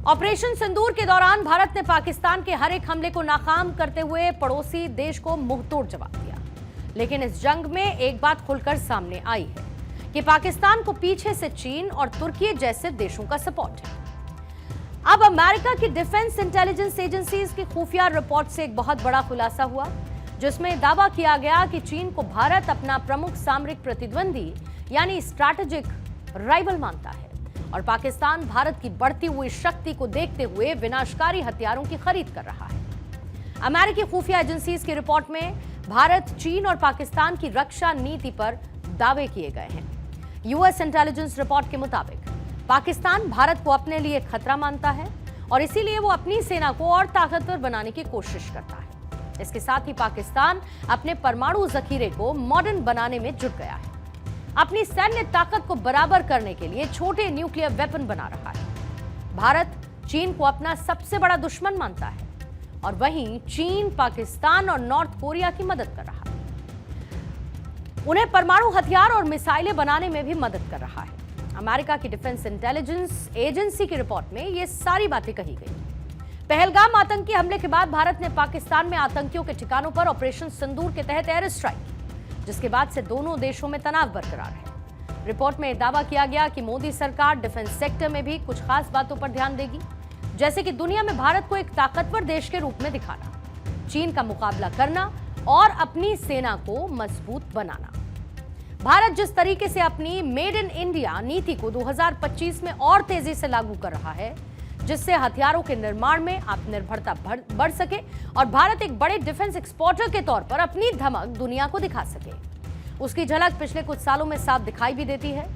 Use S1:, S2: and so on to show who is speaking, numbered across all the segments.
S1: Operation सिंदूर के दौरान भारत ने पाकिस्तान के हर एक हमले को नाकाम करते हुए पड़ोसी देश को मुंहतोड़ जवाब दिया। लेकिन इस जंग में एक बात खुलकर सामने आई है कि पाकिस्तान को पीछे से चीन और तुर्की जैसे देशों का सपोर्ट है। अब अमेरिका की डिफेंस इंटेलिजेंस एजेंसीज की खुफिया रिपोर्ट से एक बहुत बड़ा खुलासा हुआ, जिसमें दावा किया गया कि चीन को भारत अपना प्रमुख सामरिक प्रतिद्वंदी यानी स्ट्रैटेजिक राइवल मानता है और पाकिस्तान भारत की बढ़ती हुई शक्ति को देखते हुए विनाशकारी हथियारों की खरीद कर रहा है। अमेरिकी खुफिया एजेंसीज की रिपोर्ट में भारत, चीन और पाकिस्तान की रक्षा नीति पर दावे किए गए हैं। यूएस इंटेलिजेंस रिपोर्ट के मुताबिक पाकिस्तान भारत को अपने लिए खतरा मानता है और इसीलिए वो अपनी सेना को और ताकतवर बनाने की कोशिश करता है। इसके साथ ही पाकिस्तान अपने परमाणु जखीरे को मॉडर्न बनाने में जुट गया है। अपनी सैन्य ताकत को बराबर करने के लिए छोटे न्यूक्लियर वेपन बना रहा है। भारत चीन को अपना सबसे बड़ा दुश्मन मानता है और वहीं चीन पाकिस्तान और नॉर्थ कोरिया की मदद कर रहा है। उन्हें परमाणु हथियार और मिसाइलें बनाने में भी मदद कर रहा है। अमेरिका की डिफेंस इंटेलिजेंस एजेंसी की रिपोर्ट में ये सारी बातें कही गई। पहलगाम आतंकी हमले के बाद भारत ने पाकिस्तान में आतंकियों के ठिकानों पर ऑपरेशन सिंदूर के तहत एयर स्ट्राइक की, जिसके बाद से दोनों देशों में तनाव बरकरार है। रिपोर्ट में दावा किया गया कि मोदी सरकार डिफेंस सेक्टर में भी कुछ खास बातों पर ध्यान देगी, जैसे कि दुनिया में भारत को एक ताकतवर देश के रूप में दिखाना, चीन का मुकाबला करना और अपनी सेना को मजबूत बनाना। भारत जिस तरीके से अपनी मेड इन इंडिया नीति को 2025 में और तेजी से लागू कर रहा है, जिससे हथियारों के निर्माण में आत्मनिर्भरता बढ़ सके और भारत एक बड़े डिफेंस एक्सपोर्टर के तौर पर अपनी धमक दुनिया को दिखा सके, उसकी झलक पिछले कुछ सालों में साफ दिखाई भी देती है।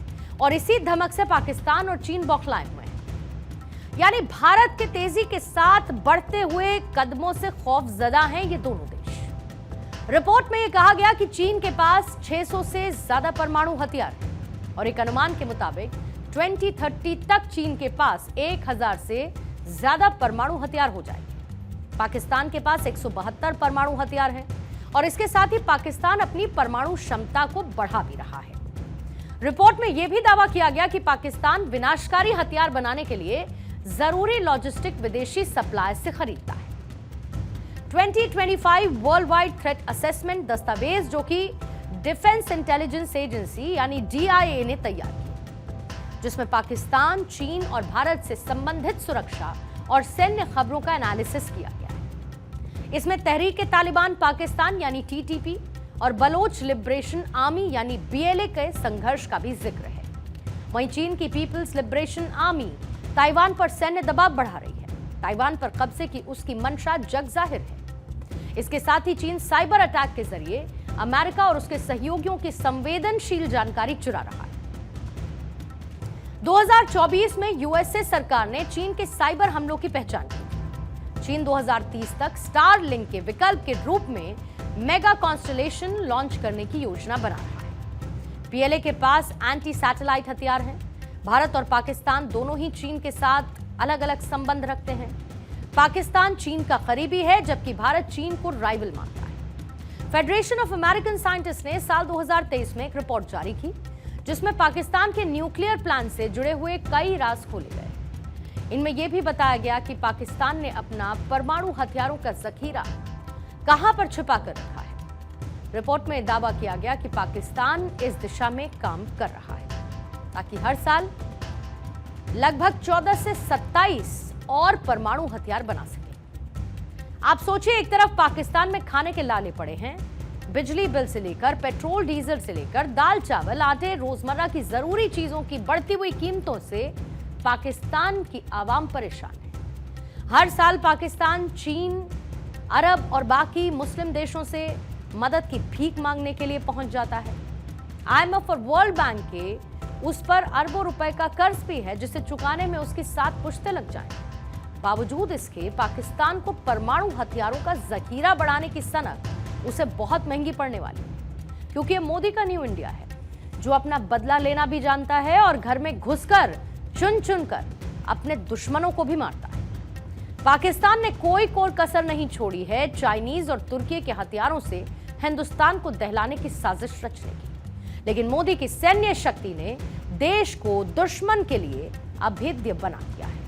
S1: और इसी धमक से पाकिस्तान और चीन बौखलाए हुए हैं। यानी भारत के तेजी के साथ बढ़ते हुए कदमों से खौफजदा हैं ये दोनों देश। रिपोर्ट में यह कहा गया कि चीन के पास 600 से ज्यादा परमाणु हथियार हैं और एक अनुमान के मुताबिक 2030 तक चीन के पास 1000 से ज्यादा परमाणु हथियार हो जाएंगे। पाकिस्तान के पास 172 परमाणु हथियार हैं और इसके साथ ही पाकिस्तान अपनी परमाणु क्षमता को बढ़ा भी रहा है। रिपोर्ट में यह भी दावा किया गया कि पाकिस्तान विनाशकारी हथियार बनाने के लिए जरूरी लॉजिस्टिक विदेशी सप्लाई से खरीदता है। 2025 वर्ल्ड वाइड थ्रेट असेसमेंट दस्तावेज, जो कि डिफेंस इंटेलिजेंस एजेंसी यानी DIA ने तैयार किया, जिसमें पाकिस्तान, चीन और भारत से संबंधित सुरक्षा और सैन्य खबरों का एनालिसिस किया गया है। इसमें तहरीक-ए-तालिबान पाकिस्तान यानी TTP और बलोच लिबरेशन आर्मी यानी BLA के संघर्ष का भी जिक्र है। वहीं चीन की पीपल्स लिबरेशन आर्मी ताइवान पर सैन्य दबाव बढ़ा रही है। ताइवान पर कब्जे की उसकी मंशा जग जाहिर है। इसके साथ ही चीन साइबर अटैक के जरिए अमेरिका और उसके सहयोगियों की संवेदनशील जानकारी चुरा रहा है। 2024 में यूएसए सरकार ने चीन के साइबर हमलों की पहचान की। चीन 2030 तक स्टारलिंक के विकल्प के रूप में मेगा कॉन्स्टलेशन लॉन्च करने की योजना बना रहा है। PLA के पास एंटी सैटेलाइट हथियार हैं। भारत और पाकिस्तान दोनों ही चीन के साथ अलग अलग संबंध रखते हैं। पाकिस्तान चीन का करीबी है, जबकि भारत चीन को राइवल मानता है। फेडरेशन ऑफ अमेरिकन साइंटिस्ट ने साल 2023 में एक रिपोर्ट जारी की, जिसमें पाकिस्तान के न्यूक्लियर प्लान से जुड़े हुए कई राज खोले गए। इनमें यह भी बताया गया कि पाकिस्तान ने अपना परमाणु हथियारों का जखीरा कहां पर छिपा कर रखा है। रिपोर्ट में दावा किया गया कि पाकिस्तान इस दिशा में काम कर रहा है ताकि हर साल लगभग 14 से 27 और परमाणु हथियार बना सके। आप सोचिए, एक तरफ पाकिस्तान में खाने के लाले पड़े हैं, बिजली बिल से लेकर पेट्रोल डीजल से लेकर दाल चावल आटे, रोजमर्रा की जरूरी चीजों की बढ़ती हुई कीमतों से पाकिस्तान की आवाम परेशान है। हर साल पाकिस्तान चीन, अरब और बाकी मुस्लिम देशों से मदद की भीख मांगने के लिए पहुंच जाता है। IMF और वर्ल्ड बैंक के उस पर अरबों रुपए का कर्ज भी है, जिसे चुकाने में उसकी 7 पुश्तें लग जाएं। बावजूद इसके पाकिस्तान को परमाणु हथियारों का जखीरा बढ़ाने की सनक उसे बहुत महंगी पड़ने वाली है, क्योंकि ये मोदी का न्यू इंडिया है, जो अपना बदला लेना भी जानता है और घर में घुसकर चुन चुन कर अपने दुश्मनों को भी मारता है। पाकिस्तान ने कोई कसर नहीं छोड़ी है चाइनीज और तुर्की के हथियारों से हिंदुस्तान को दहलाने की साजिश रचने की, लेकिन मोदी की सैन्य शक्ति ने देश को दुश्मन के लिए अभेद्य बना दिया है।